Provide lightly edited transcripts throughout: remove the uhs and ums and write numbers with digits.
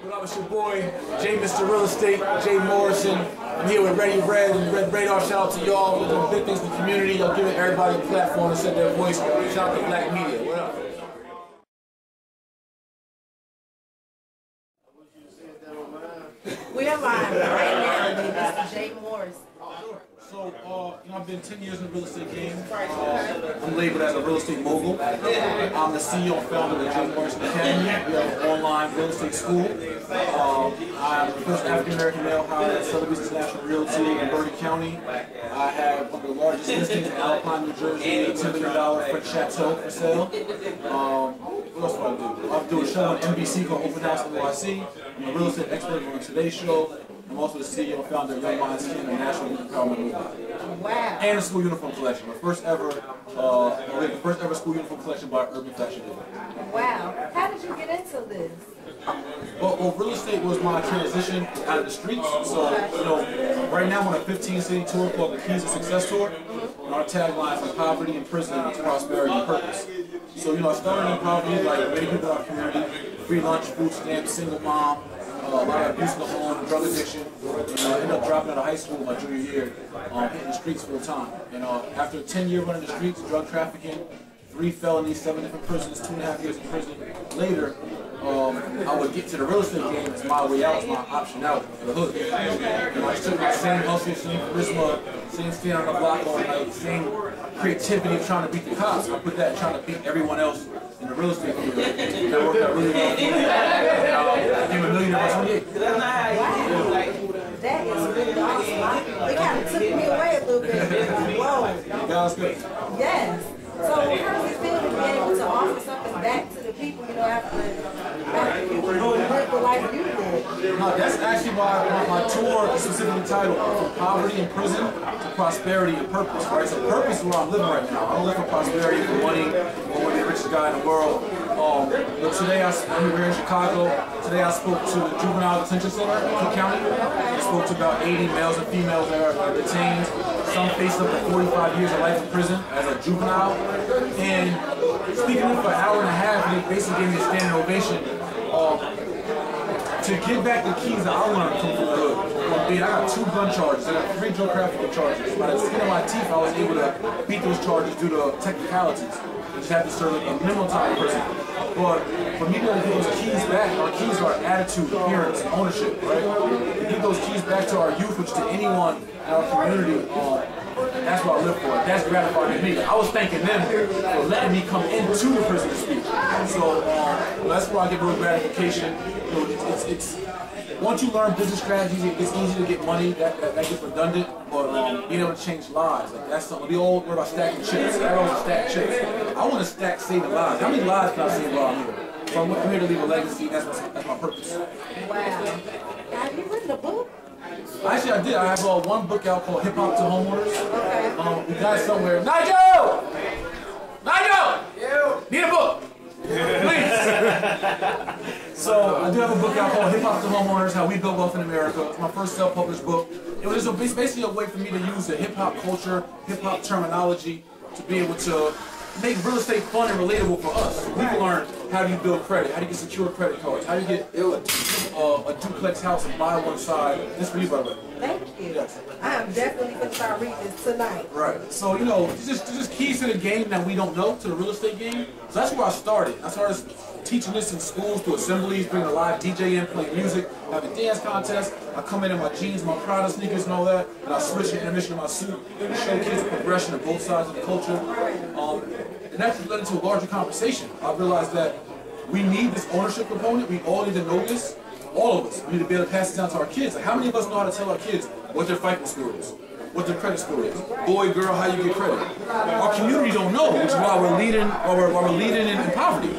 What up, it's your boy, Jay Mr. Real Estate, Jay Morrison. I'm here with Ready Red and Red Radar. Shout out to y'all. We're doing big things in the community. Y'all giving everybody a platform to set their voice. Shout out to Black Media. What up? We are live right now with Mr. Jay Morrison. So, I've been 10 years in the real estate game. I'm labeled as a real estate mogul. I'm the CEO and founder of the Jay Morrison Academy. We have an online real estate school. I'm the first African-American male hired at Sotheby's International Realty in Bergen County. I have one of the largest listings in Alpine, New Jersey, $10 million French Chateau for sale. What else do I do? I'm doing a show on NBC called Open House NYC. I'm a real estate expert on today's show. I'm also the CEO and founder of Young Minds King, the National Youth Empowerment Movement. Wow. And the school uniform collection. The first ever school uniform collection by Urban Fashion Day. Wow. How did you get into this? Well, real estate was my transition out of the streets. So, right now I'm on a 15-city tour called the Keys to Success Tour. And our tagline is from poverty and prison to prosperity and purpose. So, I started in poverty, like many people in our community, free lunch, food stamps, single mom, a lot of abuse in the home, drug addiction. And I ended up dropping out of high school my junior year, hitting the streets full time. And after a 10-year run in the streets, drug trafficking, 3 felonies, 7 different prisons, 2.5 years in prison. Later, I would get to the real estate game as my way out, as my option out for the hood. I just took my same hustle, same charisma, same stand on the block all night, same creativity of trying to beat the cops. I put that in trying to beat everyone else in the real estate field. That worked out really well for me. I became a millionaire by 28. That is really awesome. It kind of took me away a little bit. Whoa. God's good. Yes. So how does it feel to be able to offer something back to the people, after you live the life you live? No, that's actually why my tour is specifically titled From Poverty and Prison to Prosperity and Purpose, right? So purpose is where I'm living right now. I don't live for prosperity, for money, or the richest guy in the world. But today I'm here in Chicago. Today I spoke to the Juvenile Detention Center in Cook County. I spoke to about 80 males and females that are detained. Some face up to 45 years of life in prison as a juvenile. And speaking to them for an hour and a half, they basically gave me a standing ovation to get back the keys that I learned from the hood. I got 2 gun charges, I got 3 drug trafficking charges. By the skin of my teeth, I was able to beat those charges due to technicalities. I just had to serve a minimum time in prison. But for me to get those keys back, our keys are attitude, appearance, and ownership, right? To give those keys back to our youth, which to anyone in our community, that's what I live for. That's gratifying to me. I was thanking them for letting me come into the prison to speak. So that's where I get real gratification. It's once you learn business strategies, it gets easy to get money. That gets redundant, but being able to change lives, like that's something. We all worry about stacking chips. Everyone's stack chips. I want to stack saving lives. How many lives can I save while I'm here? So I'm here to leave a legacy. That's my purpose. Wow. Have you written a book? Actually, I did. I have one book out called Hip Hop to Homeowners. Okay. We got it somewhere. Nigel! Nigel! Need a book! Please! So, I do have a book out called Hip Hop to Homeowners, How We Build Wealth in America. It's my first self-published book. It was just basically a way for me to use the hip-hop culture, hip-hop terminology to be able to make real estate fun and relatable for us. We can learn how do you build credit, how do you get secure credit cards, how do you get a duplex house and buy one side. This for you, by the way. Thank you. Yes. I am definitely going to start reading this tonight. Right. So, there's just keys to the game that we don't know, to the real estate game. So that's where I started. I started teaching this in schools, through assemblies, bringing a live DJ in, playing music, having dance contests. I come in my jeans, my Prada sneakers and all that, and I switch the intermission of my suit and show kids the progression of both sides of the culture. And that just led into a larger conversation. I realized that we need this ownership component. We all need to know this. All of us. We need to be able to pass it down to our kids. Like, how many of us know how to tell our kids what their FICO score is, what their credit score is? Boy, girl, how you get credit? Our community don't know, which is why we're leading, we're leading in poverty,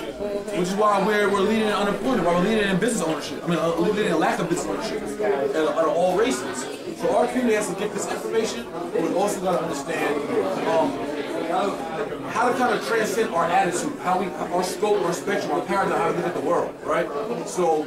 which is why we're leading in unemployment, why we're leading in business ownership. I mean, we're leading in lack of business ownership at all races. So our community has to get this information, but we've also got to understand how to kind of transcend our attitude, our scope, our spectrum, our paradigm, how we look at the world, right? So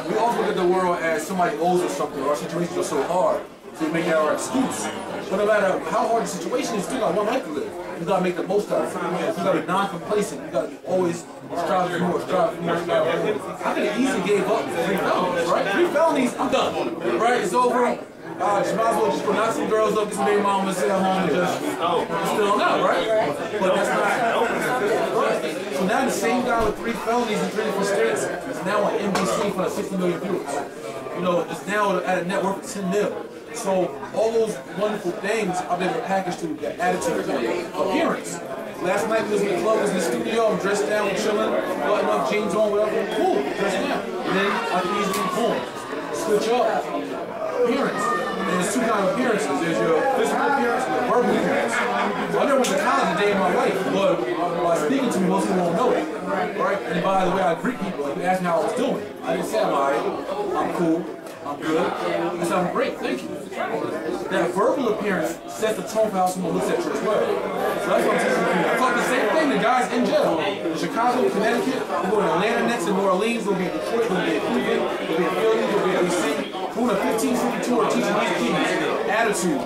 we often look at the world as somebody owes us something, or our situations are so hard, so we make that our excuse. But no matter how hard the situation is, we still got one life to live. You gotta make the most out of it. You gotta be non-complacent. You gotta be always strive for more, strive for more, strive for more. I could have easily gave up 3 felonies, right? 3 felonies, I'm done. Right? It's over. Just might as well just go knock some girls up, get some baby mama, sit at home and just still out, right? But that's not. So now the same guy with 3 felonies in 3 different states is now on NBC for 60 million viewers. You know, it's now at a net worth of 10 mil. So all those wonderful things I've been packaged to the attitude, appearance. Last night we was in the club, was in the studio, I'm dressed down, chilling, button up, jeans on, whatever, cool, dressed down. And then I can easily boom, switch up, appearance. And there's 2 kinds of appearances. There's your physical appearance and your verbal appearance. I never went to college a day in my life, but by speaking to me, most people won't know it. Right? And by the way, I greet people, like, they ask me how I was doing. I didn't say I'm alright, I'm cool, I'm good. I said I'm great, thank you. That verbal appearance sets the tone for how someone looks at you as well. So that's what I'm teaching people. I talk the same thing to guys in jail. In Chicago, Connecticut, we're going to Atlanta next, in New Orleans, we'll be in Detroit, we'll be in Cleveland, we'll be in Philly, we'll be in DC. We're on a 15-city tour teaching these keys, attitude,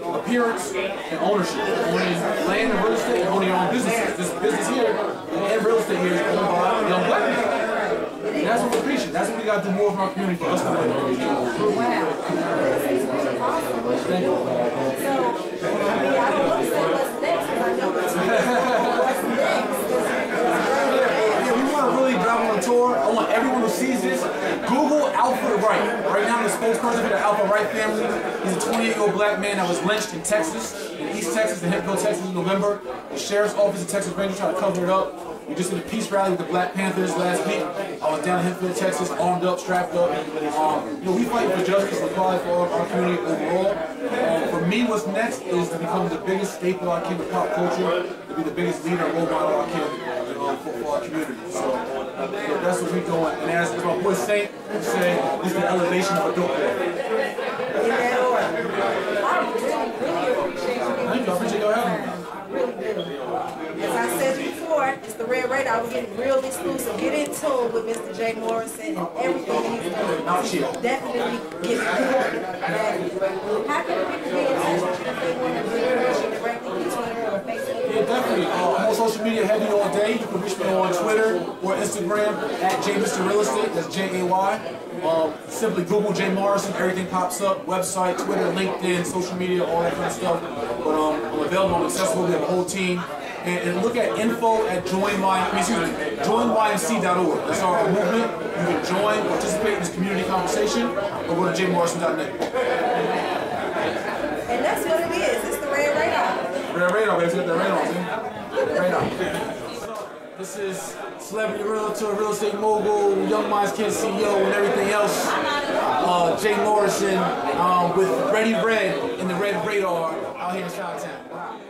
appearance, and ownership. Owning land and real estate and owning your own businesses. This business here and real estate here is owned by young black men. And that's what we're preaching. That's what we got to do more of our community for us to win. Wow. This is really awesome. Thank you. So, I mean, I don't want to say what's next because I know what's next. Yeah, we want to really drive on a tour. I want everyone who sees this, Google Alfred Wright. Right now, I'm the spokesperson for the Alfred Wright family. He's a 28-year-old black man that was lynched in Texas, in East Texas, in Hempville, Texas, in November. The sheriff's office in Texas Ranger tried to cover it up. We just did a peace rally with the Black Panthers last week. I was down in Hempville, Texas, armed up, strapped up. You know, we fight for justice and equality for our community overall. For me, what's next is to become the biggest staple I can in pop culture, to be the biggest leader and role model I can for our community. So that's what we're doing. And as my boy Saint would say, this is the elevation of a dope boy. In that order. I really appreciate you. Thank you. I appreciate y'all having me. Really do. As I said before, it's the Red Radar. We're getting real exclusive. Get in tune with Mr. Jay Morrison and everything he's doing. Out here. Definitely get it. How can people get in touch with you if they want to do information directly to Twitter or Facebook? Yeah, definitely. I'm on social media heavy all day. You can reach me on Twitter or Instagram at JMrRealEstate. That's J-A-Y. Simply Google Jay Morrison. Everything pops up. Website, Twitter, LinkedIn, social media, all that kind of stuff. But I'm available. I'm accessible. We have a whole team. And look at info at joinymc.org. That's our movement. You can join, participate in this community conversation, or go to jmorrison.net. And that's what it is. It's the Red Radar. Red Radar, baby. Get that radar, see? Red Radar. This is celebrity realtor, real estate mogul, Young Minds Kid CEO, and everything else. Jay Morrison with Ready Red in the Red Radar out here in Chi-Town.